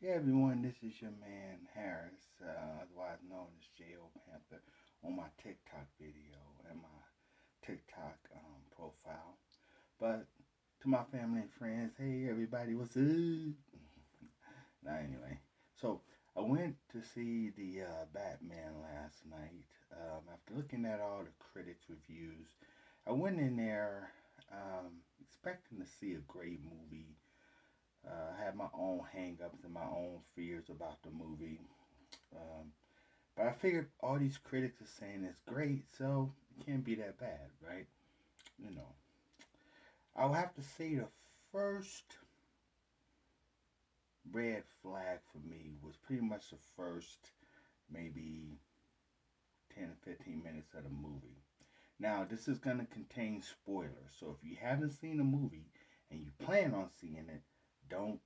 Hey everyone, this is your man Harris, otherwise known as J.O. Panther, on my TikTok video and my TikTok profile. But to my family and friends, hey everybody, what's up? Now anyway, so I went to see the Batman last night. After looking at all the critics' reviews, I went in there expecting to see a great movie. I had my own hang-ups and my own fears about the movie. Um, but I figured all these critics are saying it's great, so it can't be that bad, right? You know, I'll have to say the first red flag for me was pretty much the first maybe 10 or 15 minutes of the movie. Now, this is going to contain spoilers, so if you haven't seen the movie and you plan on seeing it, don't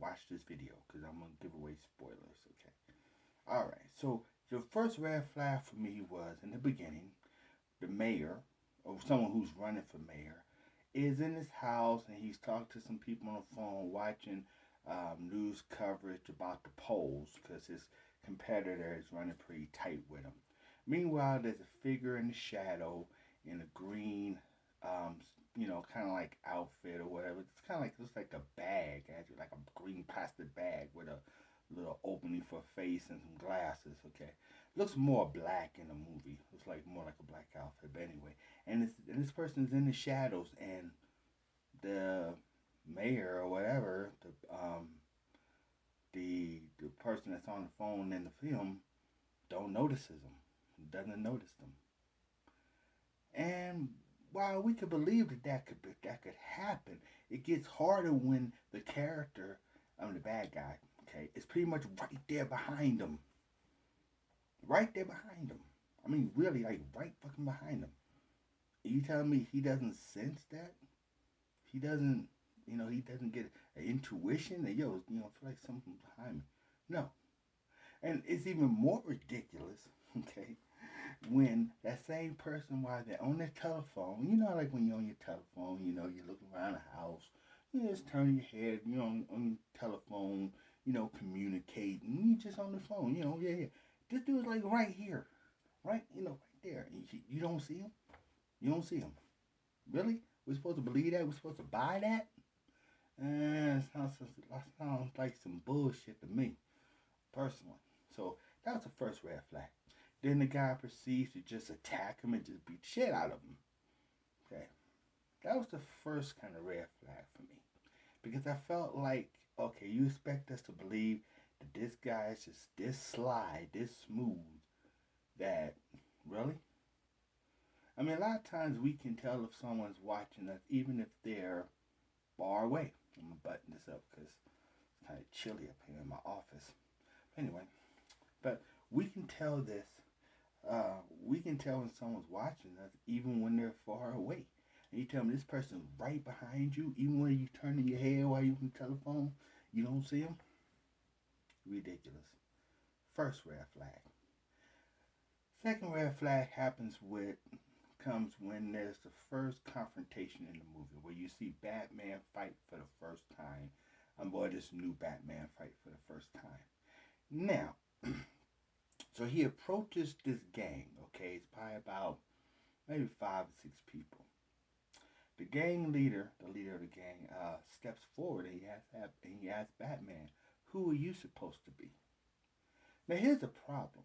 watch this video because I'm going to give away spoilers, okay? Alright, so the first red flag for me was in the beginning, the mayor, or someone who's running for mayor, is in his house and he's talking to some people on the phone watching news coverage about the polls because his competitor is running pretty tight with him. Meanwhile, there's a figure in the shadow in a green, um, kind of like outfit or whatever. It's kind of like looks like a bag, actually, like a green plastic bag with a little opening for a face and some glasses. Okay, looks more black in the movie. Looks like more like a black outfit. But anyway, and this person's in the shadows, and the mayor or whatever, the person that's on the phone in the film don't notices them, doesn't notice them. And while we could believe that could happen, it gets harder when the character, the bad guy, okay, is pretty much right there behind them, right there behind them. I mean, really, like right fucking behind them. You telling me he doesn't sense that? He doesn't, he doesn't get an intuition that I feel like something's behind me. No, and it's even more ridiculous. Okay, when that same person, while they're on their telephone, like when you're on your telephone, you're looking around the house, you just turn your head, on your telephone, communicating, you just on the phone, yeah, yeah. This dude's like right here, right, right there. You don't see him. You don't see him. Really? We're supposed to believe that? We're supposed to buy that? Sounds like some bullshit to me, personally. So that was the first red flag. Then the guy proceeds to just attack him and just beat the shit out of him. Okay. That was the first kind of red flag for me. Because I felt like, okay, you expect us to believe that this guy is just this sly, this smooth, that, really? I mean, a lot of times we can tell if someone's watching us, even if they're far away. I'm going to button this up because it's kind of chilly up here in my office. Anyway, but we can tell this. We can tell when someone's watching us, even when they're far away. And you tell me this person's right behind you, even when you turn in your head while you're on the telephone, you don't see them. Ridiculous. First red flag. Second red flag comes when there's the first confrontation in the movie where you see Batman fight for the first time. Or this new Batman fight for the first time. Now, so he approaches this gang, okay? It's probably about maybe 5 or 6 people. The gang leader, the leader of the gang, steps forward and he asks Batman, "Who are you supposed to be?" Now here's the problem.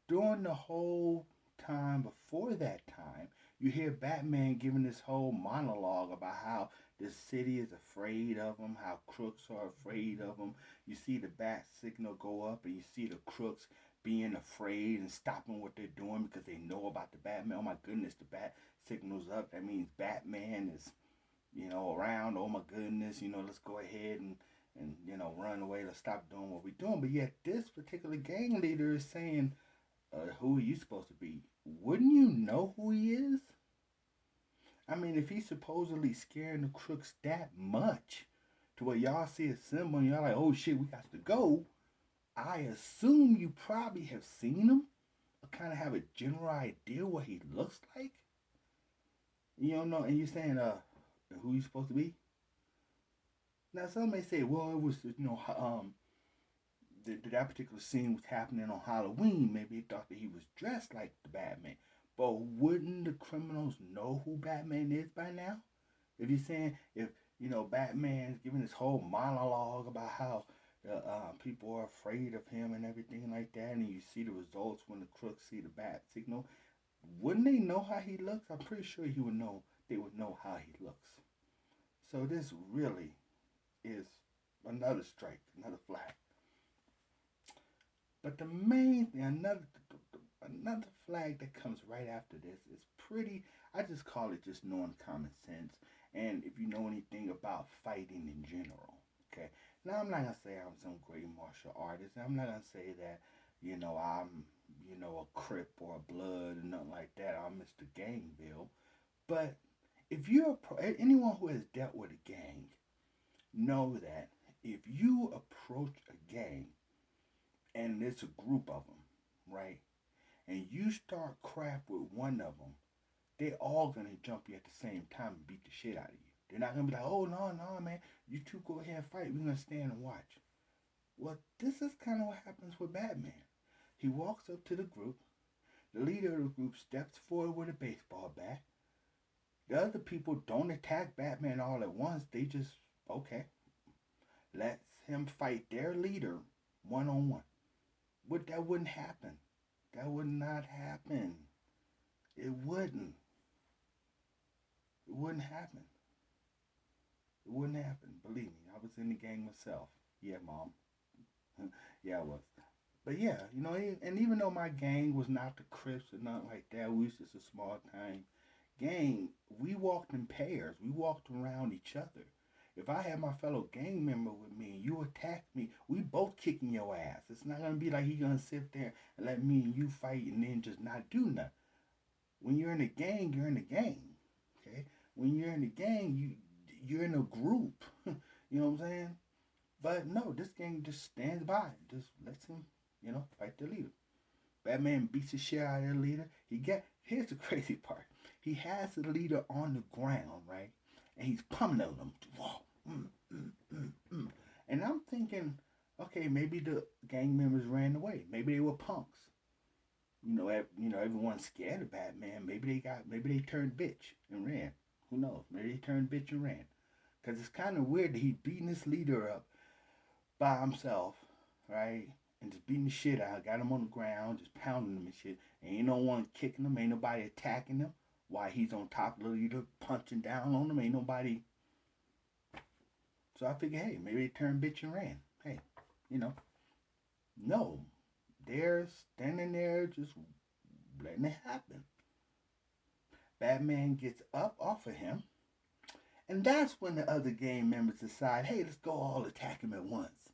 During the whole time before that time, you hear Batman giving this whole monologue about how the city is afraid of him, how crooks are afraid of him. You see the bat signal go up, and you see the crooks being afraid and stopping what they're doing because they know about the Batman. Oh my goodness, the bat signal's up. That means Batman is, around. Oh my goodness, let's go ahead and run away. Let's stop doing what we're doing. But yet this particular gang leader is saying, who are you supposed to be? Wouldn't you know who he is? I mean, if he's supposedly scaring the crooks that much to where y'all see a symbol and y'all like, oh shit, we got to go, I assume you probably have seen him or kind of have a general idea what he looks like. You don't know, and you're saying, who you supposed to be? Now, some may say, well, it was, that particular scene was happening on Halloween, maybe they thought that he was dressed like the Batman. But wouldn't the criminals know who Batman is by now? If you're saying if Batman's giving this whole monologue about how people are afraid of him and everything like that, and you see the results when the crooks see the bat signal, wouldn't they know how he looks? I'm pretty sure he would know. They would know how he looks. So this really is another strike, another flag. But the main thing, another flag that comes right after this is pretty. I just call it just knowing common sense, and if you know anything about fighting in general. Okay. Now I'm not gonna say I'm some great martial artist. I'm not gonna say that I'm a Crip or a Blood or nothing like that. I'm Mr. Gangville. But if you're anyone who has dealt with a gang, know that if you approach a gang and it's a group of them, right? And you start crap with one of them, they all gonna jump you at the same time and beat the shit out of you. They're not gonna be like, oh no, no, man, you two go ahead and fight. We're gonna stand and watch. Well, this is kind of what happens with Batman. He walks up to the group. The leader of the group steps forward with a baseball bat. The other people don't attack Batman all at once. They just, okay, lets him fight their leader one on one. That wouldn't happen. That would not happen. It wouldn't. It wouldn't happen. It wouldn't happen. Believe me, I was in the gang myself. Yeah, mom. Yeah, I was. But yeah, and even though my gang was not the Crips or nothing like that, we was just a small time gang. We walked in pairs. We walked around each other. If I had my fellow gang member with me and you attack me, we both kicking your ass. It's not gonna be like he gonna sit there and let me and you fight and then just not do nothing. When you're in a gang, you're in a gang. Okay? When you're in a gang, you're in a group. You know what I'm saying? But no, this gang just stands by, just lets him, fight the leader. Batman beats the shit out of the leader. Here's the crazy part. He has the leader on the ground, right? And he's pummeling him. Whoa, mm, mm, mm, mm. And I'm thinking, okay, maybe the gang members ran away. Maybe they were punks. Everyone's scared of Batman. Maybe they turned bitch and ran. Who knows? Maybe they turned bitch and ran. Cause it's kind of weird that he's beating this leader up by himself, right? And just beating the shit out. Got him on the ground, just pounding him and shit. Ain't no one kicking him. Ain't nobody attacking him. While he's on top of the leader, punching down on him. Ain't nobody. So I figured, hey, maybe they turned bitch and ran. Hey, you know, no, they're standing there just letting it happen. Batman gets up off of him, and that's when the other gang members decide, hey, let's go all attack him at once.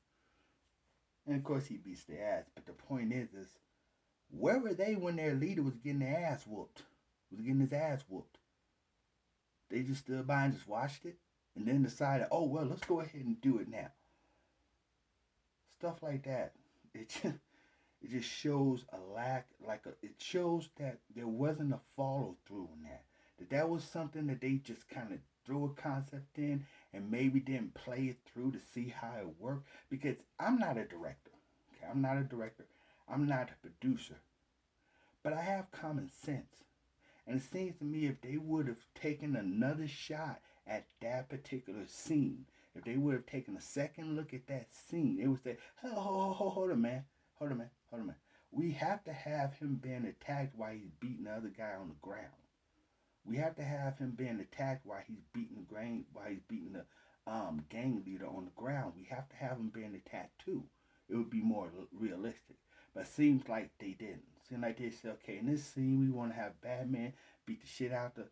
And of course, he beats their ass. But the point is where were they when their leader was getting their ass whooped? Was getting his ass whooped. They just stood by and just watched it, and then decided, oh well, let's go ahead and do it now. Stuff like that. It just shows a lack, it shows that there wasn't a follow through on that. That was something that they just kind of threw a concept in and maybe didn't play it through to see how it worked. Because I'm not a director. Okay, I'm not a director. I'm not a producer. But I have common sense. And it seems to me if they would have taken another shot at that particular scene, if they would have taken a second look at that scene, they would say, hold on, man. Hold on, man. Hold on, man. We have to have him being attacked while he's beating the other guy on the ground. We have to have him being attacked while he's beating the gang leader on the ground. We have to have him being attacked too. It would be more realistic. But it seems like they didn't. Seems like they said, okay, in this scene we want to have Batman beat the shit out the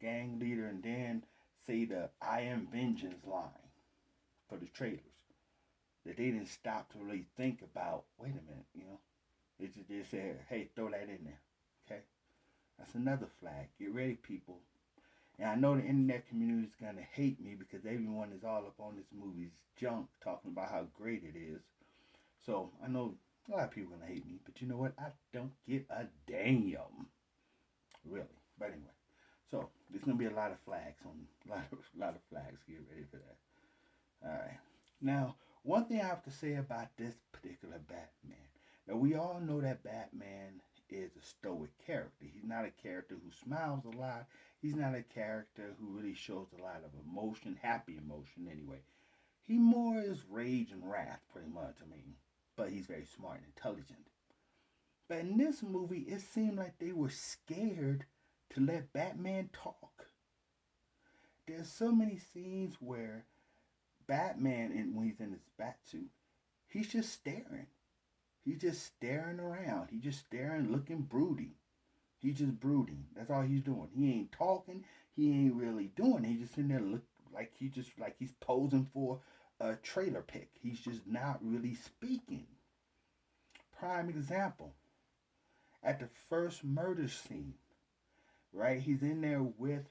gang leader and then say the "I am vengeance" line for the trailers. That they didn't stop to really think about. Wait a minute, They just said, hey, throw that in there, okay? That's another flag. Get ready, people. And I know the internet community is gonna hate me because everyone is all up on this movie's junk, talking about how great it is. So I know a lot of people are gonna hate me, but you know what? I don't give a damn, really. But anyway, so there's gonna be a lot of flags on a lot of flags. Get ready for that. All right. Now One thing I have to say about this particular Batman. Now we all know that Batman is a stoic character. He's not a character who smiles a lot. He's not a character who really shows a lot of emotion, happy emotion anyway. He more is rage and wrath, pretty much. I mean, but he's very smart and intelligent. But in this movie, it seemed like they were scared to let Batman talk. There's so many scenes where Batman, when he's in his bat suit, he's just staring. He's just staring around. He's just staring, looking broody. He's just brooding. That's all he's doing. He ain't talking. He ain't really doing it. He's just sitting there look like he's posing for a trailer pick. He's just not really speaking. Prime example. At the first murder scene, right? He's in there with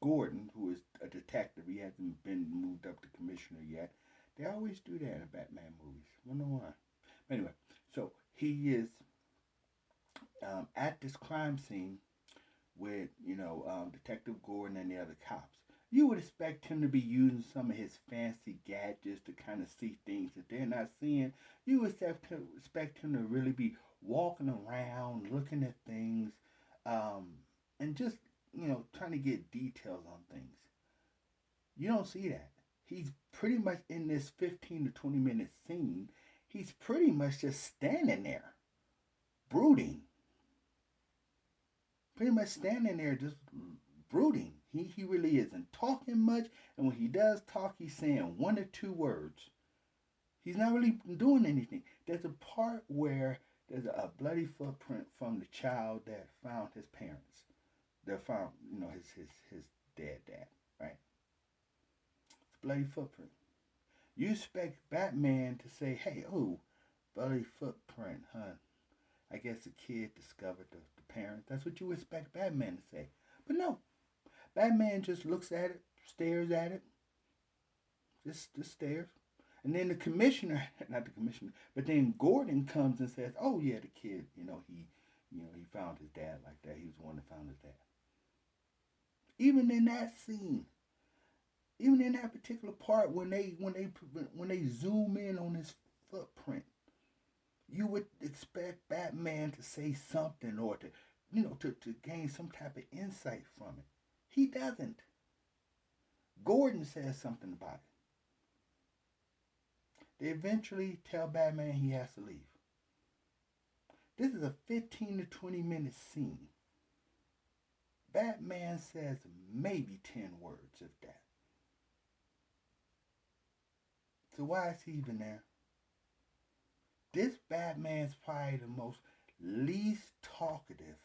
Gordon, who is a detective. He hasn't been moved up to commissioner yet. They always do that in Batman movies. I don't know why. Anyway, so he is at this crime scene with Detective Gordon and the other cops. You would expect him to be using some of his fancy gadgets to kind of see things that they're not seeing. You would expect him to really be walking around, looking at things, and just trying to get details on things. You don't see that. He's pretty much in this 15 to 20-minute scene. He's pretty much just standing there, brooding. Pretty much standing there, just brooding. He really isn't talking much, and when he does talk, he's saying one or two words. He's not really doing anything. There's a part where there's a bloody footprint from the child that found his parents. That found, his dead dad, right? It's a bloody footprint. You expect Batman to say, "Hey, oh, bloody footprint, huh? I guess the kid discovered the parents." That's what you expect Batman to say. But no, Batman just looks at it, stares at it, just stares. And then the commissioner, not the commissioner, but then Gordon comes and says, "Oh yeah, the kid, he found his dad like that. He was the one that found his dad." Even in that scene, even in that particular part, when they zoom in on his footprint, you would expect Batman to say something or to gain some type of insight from it. He doesn't. Gordon says something about it. They eventually tell Batman he has to leave. This is a 15 to 20-minute scene. Batman says maybe 10 words, if that. So why is he even there? This Batman's probably the most least talkative,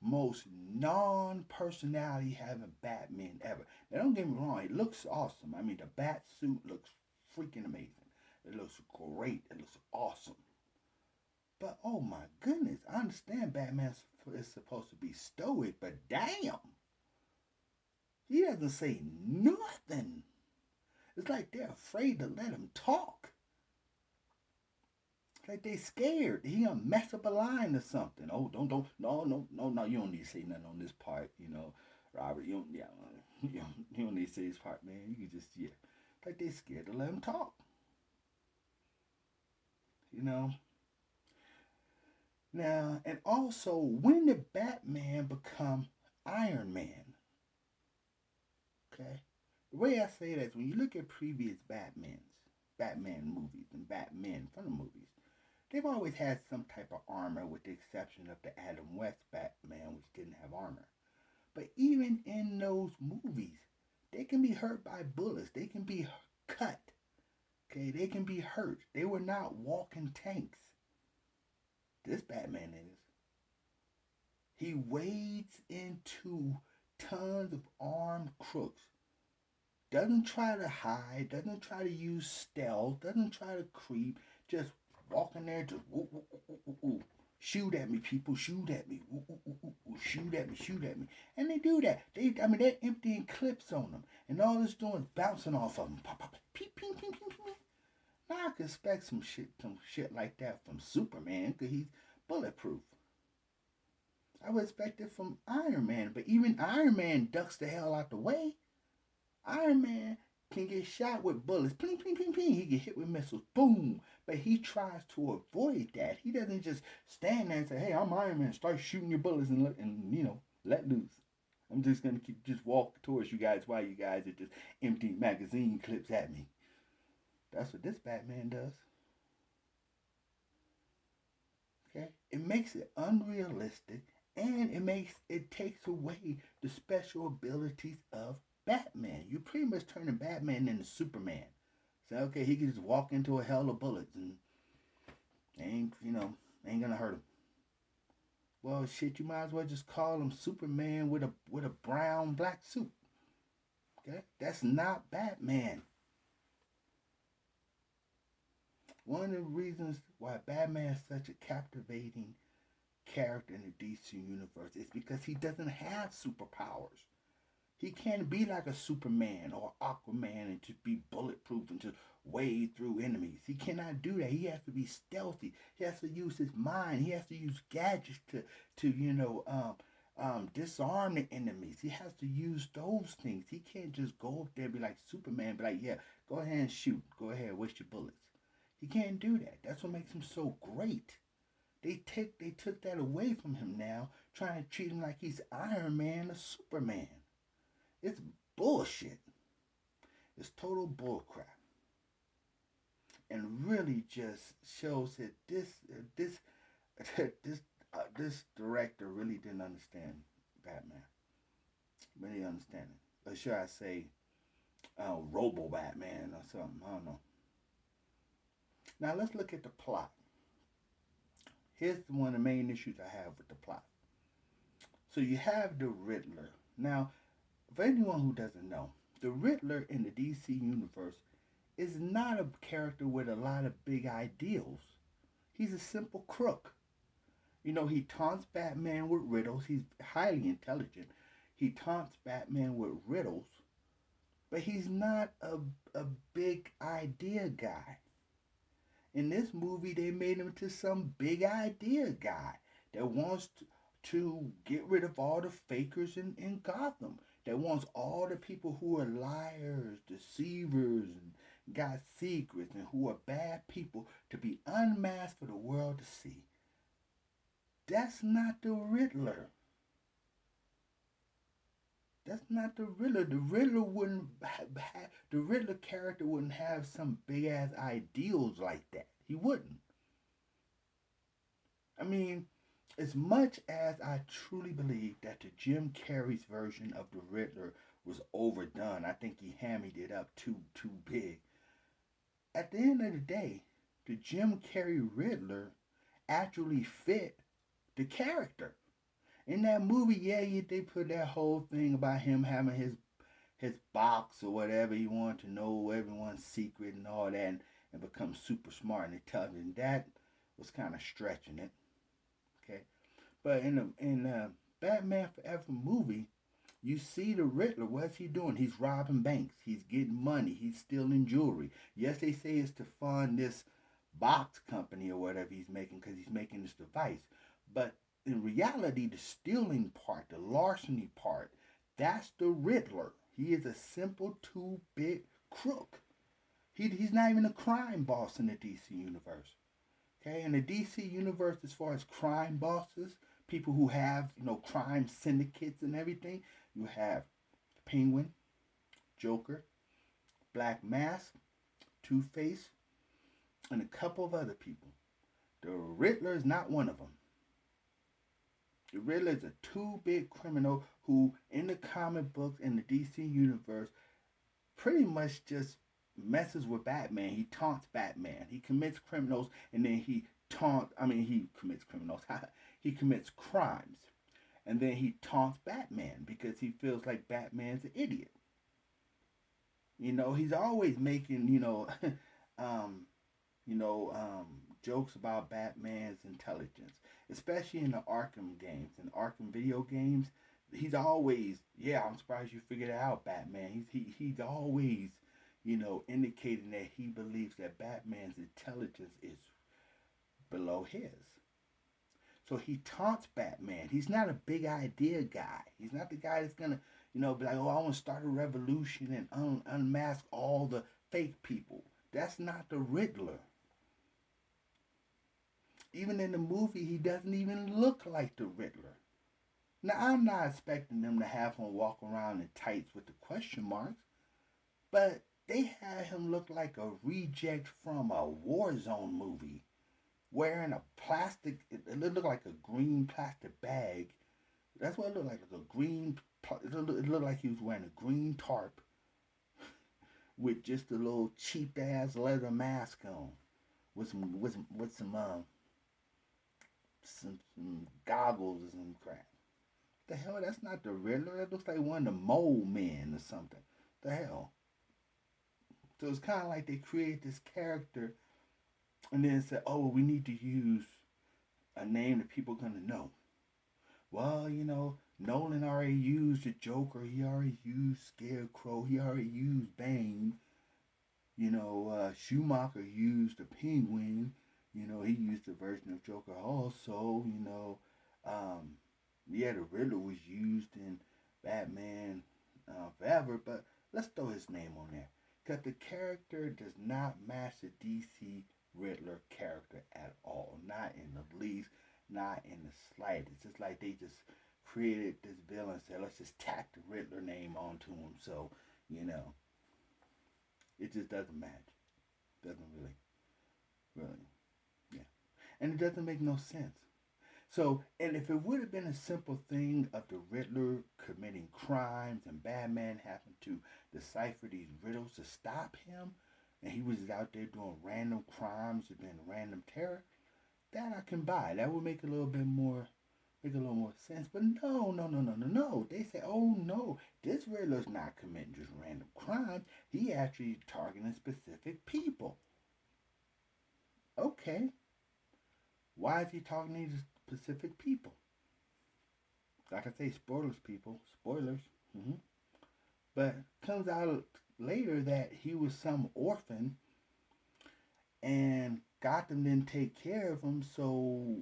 most non-personality having Batman ever. Now don't get me wrong, it looks awesome. I mean, the bat suit looks freaking amazing. It looks great. It looks awesome. But oh my goodness, I understand Batman is supposed to be stoic, but damn, he doesn't say nothing. It's like they're afraid to let him talk. It's like they scared he gonna mess up a line or something. Oh, don't, no, you don't need to say nothing on this part, Robert. You don't need to say this part, man. You can just it's like they scared to let him talk. Now, and also, when did Batman become Iron Man? Okay? The way I say that is when you look at previous Batman movies and Batman from the movies, they've always had some type of armor with the exception of the Adam West Batman, which didn't have armor. But even in those movies, they can be hurt by bullets. They can be cut. Okay? They can be hurt. They were not walking tanks. This Batman is. He wades into tons of armed crooks. Doesn't try to hide, doesn't try to use stealth, doesn't try to creep, just walk in there, just woo, woo, woo, woo, woo. Shoot at me, people, shoot at me, woo, woo, woo, woo, shoot at me, shoot at me. And they do that. They're emptying clips on them. And all it's doing is bouncing off of them. Pop, pop, peep, ping, ping, ping, ping. Now I could expect some shit like that from Superman, because he's bulletproof. I would expect it from Iron Man, but even Iron Man ducks the hell out the way. Iron Man can get shot with bullets. Pling, pling, pling, pling. He get hit with missiles. Boom. But he tries to avoid that. He doesn't just stand there and say, "Hey, I'm Iron Man." Start shooting your bullets and let loose. I'm just gonna just walk towards you guys while you guys are just emptying magazine clips at me. That's what this Batman does. Okay, it makes it unrealistic, and it takes away the special abilities of Batman. You pretty much turning Batman into Superman. So okay, he can just walk into a hell of bullets and ain't gonna hurt him. Well, shit, you might as well just call him Superman with a brown black suit. Okay, that's not Batman. One of the reasons why Batman is such a captivating character in the DC universe is because he doesn't have superpowers. He can't be like a Superman or Aquaman and just be bulletproof and just wade through enemies. He cannot do that. He has to be stealthy. He has to use his mind. He has to use gadgets to disarm the enemies. He has to use those things. He can't just go up there and be like Superman, be like, yeah, go ahead and shoot. Go ahead, waste your bullets. He can't do that. That's what makes him so great. They took that away from him now, trying to treat him like he's Iron Man or Superman. It's bullshit. It's total bullcrap, and really just shows that this director really didn't understand Batman. Really understand it, or should I say, Robo Batman or something? I don't know. Now let's look at the plot. Here's one of the main issues I have with the plot. So you have the Riddler. Now, for anyone who doesn't know, the Riddler in the DC universe is not a character with a lot of big ideals. He's a simple crook. He taunts Batman with riddles. He's highly intelligent. He taunts Batman with riddles, but he's not a big idea guy. In this movie, they made him to some big idea guy that wants to get rid of all the fakers in Gotham. That wants all the people who are liars, deceivers, and got secrets, and who are bad people to be unmasked for the world to see. That's not the Riddler. That's not the Riddler. The Riddler wouldn't the Riddler character wouldn't have some big ass ideals like that. He wouldn't. I mean, as much as I truly believe that the Jim Carrey's version of the Riddler was overdone, I think he hammied it up too big. At the end of the day, the Jim Carrey Riddler actually fit the character. In that movie, yeah, they put that whole thing about him having his box or whatever. He wanted to know everyone's secret and all that, and become super smart. And they tell him that was kind of stretching it. Okay, but in the Batman Forever movie, you see the Riddler. What's he doing? He's robbing banks. He's getting money. He's stealing jewelry. Yes, they say it's to fund this box company or whatever he's making because he's making this device. But in reality, the stealing part, the larceny part, that's the Riddler. He is a simple two-bit crook. He's not even a crime boss in the DC universe. Okay, in the DC universe, as far as crime bosses, people who have crime syndicates and everything, you have Penguin, Joker, Black Mask, Two Face, and a couple of other people. The Riddler is not one of them. The Riddler is a two-bit criminal who, in the comic books, in the DC universe, pretty much just messes with Batman. He taunts Batman. He commits criminals, and then he commits criminals. He commits crimes. And then he taunts Batman because he feels like Batman's an idiot. He's always making, jokes about Batman's intelligence, especially in the Arkham games and Arkham video games. He's always, yeah, I'm surprised you figured it out, Batman. He's always, indicating that he believes that Batman's intelligence is below his. So he taunts Batman. He's not a big idea guy. He's not the guy that's gonna, Be like, oh, I want to start a revolution and unmask all the fake people. That's not the Riddler. Even in the movie, he doesn't even look like the Riddler. Now, I'm not expecting them to have him walk around in tights with the question marks, but they had him look like a reject from a Warzone movie, wearing a plastic, it looked like a green plastic bag. That's what it looked like a green, it looked like he was wearing a green tarp with just a little cheap ass leather mask on, with some goggles and some crap. The hell, that's not the Riddler. That looks like one of the mole men or something. The hell. So it's kind of like they create this character and then said, oh, we need to use a name that people are gonna know. Well, Nolan already used the Joker. He already used Scarecrow. He already used Bane. Schumacher used the Penguin. He used the version of Joker also. Yeah, the Riddler was used in Batman Forever, but let's throw his name on there. Because the character does not match the DC Riddler character at all. Not in the least, not in the slightest. It's like they just created this villain and said, let's just tack the Riddler name onto him. So, you know, it just doesn't match. Doesn't really, yeah. And it doesn't make no sense. So, and if it would have been a simple thing of the Riddler committing crimes and Batman having to decipher these riddles to stop him, and he was out there doing random crimes and doing random terror, that I can buy. That would make a little more sense. But no, no, no, no, no, no. They say, oh no, this Riddler's not committing just random crimes. He actually targeting specific people. Okay, why is he targeting these specific people? Like I say, spoilers, people, spoilers. Mm-hmm. But comes out later that he was some orphan, and Gotham didn't take care of him, so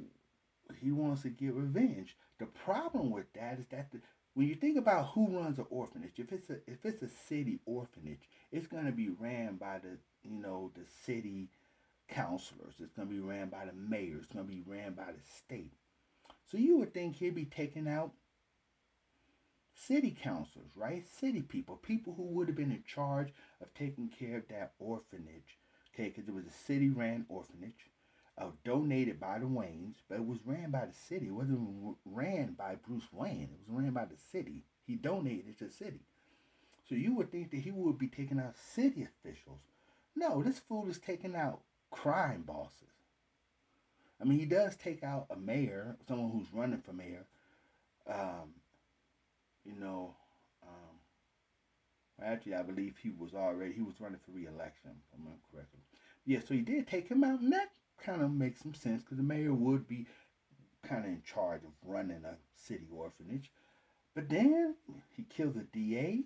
he wants to get revenge. The problem with that is that when you think about who runs an orphanage, if it's a city orphanage, it's gonna be ran by the city councilors. It's gonna be ran by the mayor. It's gonna be ran by the state. So you would think he'd be taking out city councilors, right? City people, people who would have been in charge of taking care of that orphanage. Okay, because it was a city-ran orphanage, donated by the Waynes, but it was ran by the city. It wasn't ran by Bruce Wayne. It was ran by the city. He donated to the city. So you would think that he would be taking out city officials. No, this fool is taking out crime bosses. I mean, he does take out a mayor, someone who's running for mayor. Um, you know, um, actually, I believe he was running for re-election. If I'm correct. Yeah, so he did take him out, and that kind of makes some sense because the mayor would be kind of in charge of running a city orphanage. But then he kills a DA.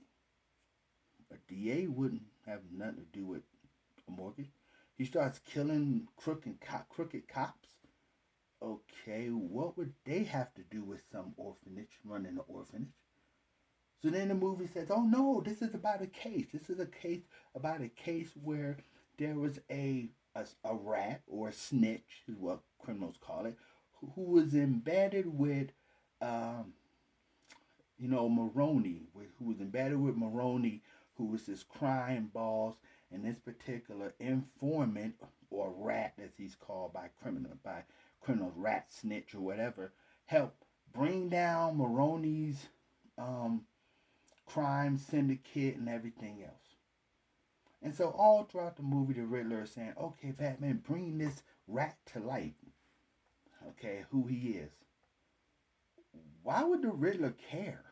A DA wouldn't have nothing to do with a mortgage. He starts killing crooked cops. Okay, what would they have to do with some orphanage, running an orphanage? So then the movie says, "Oh no, this is about a case. This is a case about a case where there was a rat or a snitch, is what criminals call it, who was embedded with, um, Maroni, who was embedded with Maroni, who was this crime boss, and this particular informant or rat, as he's called by criminals, rat snitch or whatever, helped bring down Maroni's um, crime syndicate and everything else." And so all throughout the movie, the Riddler is saying, "Okay, Batman, bring this rat to light. Okay, who he is." Why would the Riddler care?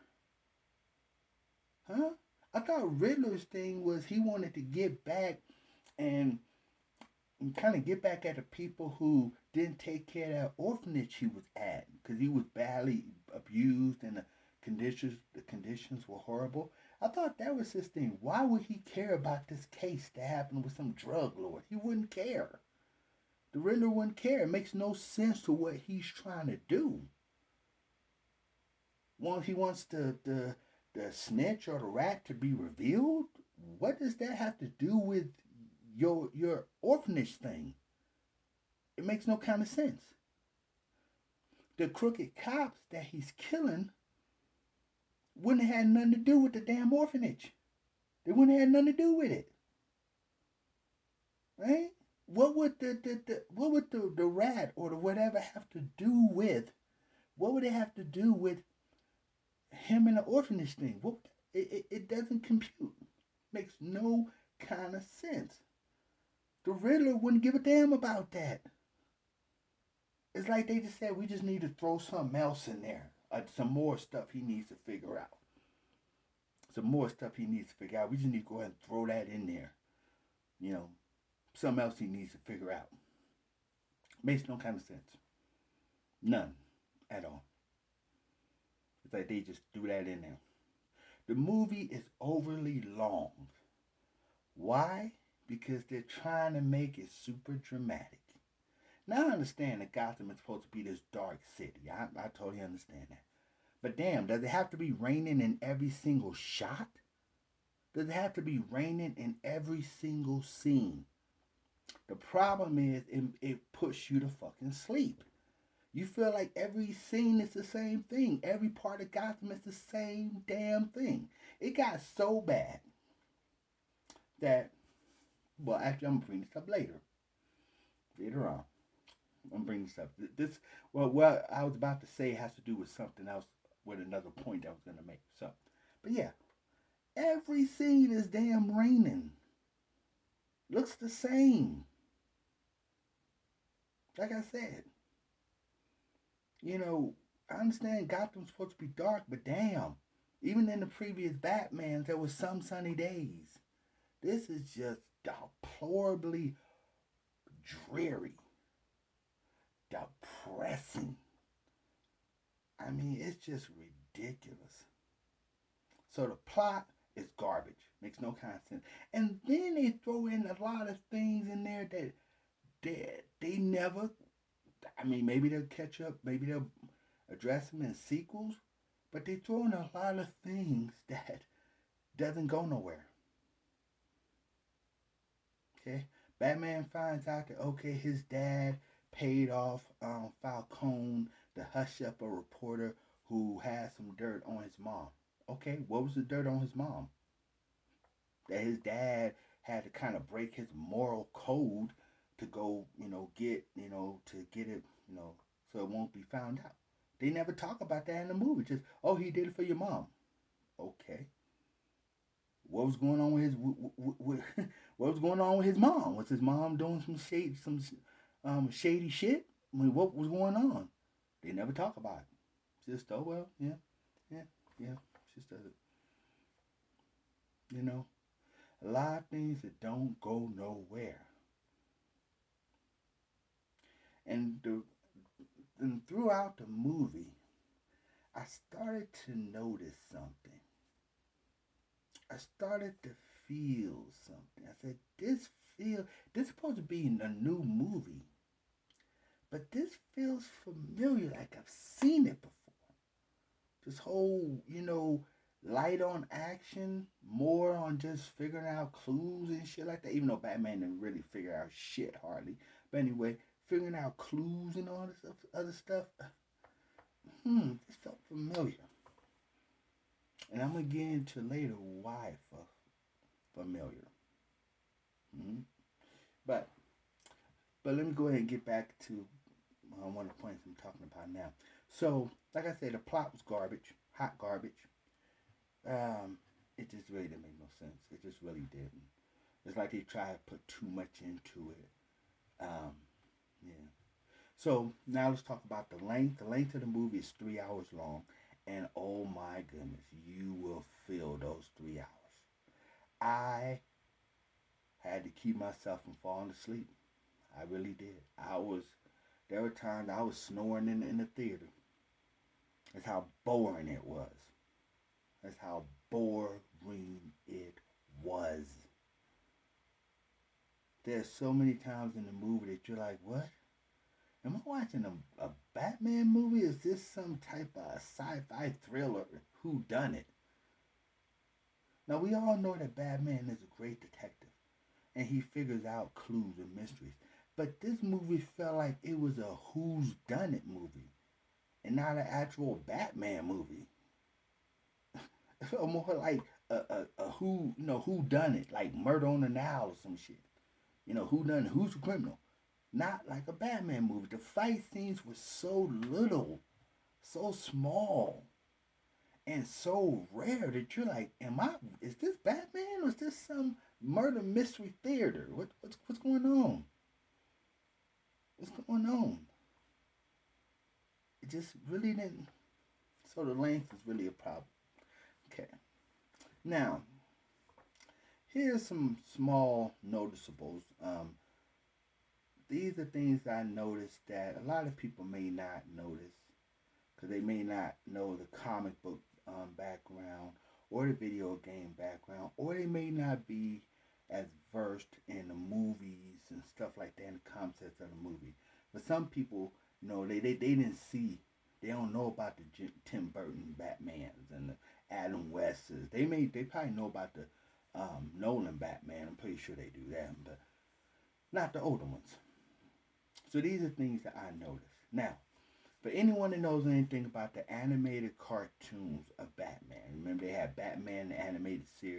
Huh? I thought Riddler's thing was he wanted to get back and kind of get back at the people who didn't take care of that orphanage he was at because he was badly abused and the conditions were horrible. I thought that was his thing. Why would he care about this case that happened with some drug lord? He wouldn't care. The Riddler wouldn't care. It makes no sense to what he's trying to do. He wants the the snitch or the rat to be revealed? What does that have to do with your orphanage thing? It makes no kind of sense. The crooked cops that he's killing wouldn't have had nothing to do with the damn orphanage. They wouldn't have had nothing to do with it. Right? What would the rat or the whatever have to do with, what would it have to do with him and the orphanage thing? It doesn't compute. Makes no kind of sense. The Riddler wouldn't give a damn about that. It's like they just said, we just need to throw something else in there. Some more stuff he needs to figure out. Some more stuff he needs to figure out. We just need to go ahead and throw that in there. You know, something else he needs to figure out. Makes no kind of sense. None at all. It's like they just threw that in there. The movie is overly long. Why? Because they're trying to make it super dramatic. Now I understand that Gotham is supposed to be this dark city. I totally understand that. But damn, does it have to be raining in every single shot? Does it have to be raining in every single scene? The problem is it puts you to fucking sleep. You feel like every scene is the same thing. Every part of Gotham is the same damn thing. It got so bad that, well, actually, I'm going to bring this up later on. I'm bringing this up. What I was about to say has to do with something else, with another point I was going to make. So, but yeah, every scene is damn raining. Looks the same. Like I said, you know, I understand Gotham's supposed to be dark, but damn, even in the previous Batman, there was some sunny days. This is just deplorably dreary, depressing. I mean, it's just ridiculous. So the plot is garbage. Makes no kind of sense. And then they throw in a lot of things in there that they never, I mean, maybe they'll catch up, maybe they'll address them in sequels, but they throw in a lot of things that doesn't go nowhere. Okay? Batman finds out that, okay, his dad paid off Falcone to hush up a reporter who had some dirt on his mom. Okay, what was the dirt on his mom? That his dad had to kind of break his moral code to go, to get it, so it won't be found out. They never talk about that in the movie. Just, oh, he did it for your mom. Okay. What was going on with his? What was going on with his mom? Was his mom doing some shady shit? I mean, what was going on? They never talk about it. Just, oh well, yeah. Just does it. A lot of things that don't go nowhere. And throughout the movie, I started to notice something. I started to feel something. I said, this is supposed to be a new movie. But this feels familiar, like I've seen it before. This whole, light on action, more on just figuring out clues and shit like that. Even though Batman didn't really figure out shit hardly. But anyway, figuring out clues and all this other stuff. This felt familiar. And I'm going to get into later why familiar. But let me go ahead and get back to one of the points I'm talking about now. So, like I said, the plot was garbage, hot garbage. It just really didn't make no sense. It just really didn't. It's like they tried to put too much into it. Yeah. So now let's talk about the length. The length of the movie is 3 hours long, and oh my goodness, you will feel those 3 hours. I had to keep myself from falling asleep. I really did. There were times I was snoring in the theater. That's how boring it was. That's how boring it was. There's so many times in the movie that you're like, what? Am I watching a Batman movie? Is this some type of sci-fi thriller? Who done it? Now we all know that Batman is a great detective and he figures out clues and mysteries. But this movie felt like it was a who's done it movie and not an actual Batman movie. It felt more like a who who done it, like Murder on the Nile or some shit. Who done it, who's the criminal? Not like a Batman movie. The fight scenes were so little, so small, and so rare that you're like, is this Batman or is this some murder mystery theater? What's going on? What's going on? It just really didn't. So the length is really a problem. Okay. Now, here's some small noticeables. These are things I noticed that a lot of people may not notice because they may not know the comic book background or the video game background, or they may not be as versed in the movies and stuff like that, in the concepts of the movie. But some people, they didn't see, they don't know about the Tim Burton Batmans and the Adam Wests. They probably know about the Nolan Batman. I'm pretty sure they do that, but not the older ones. So these are things that I noticed. Now, for anyone that knows anything about the animated cartoons of Batman, remember they had Batman the animated series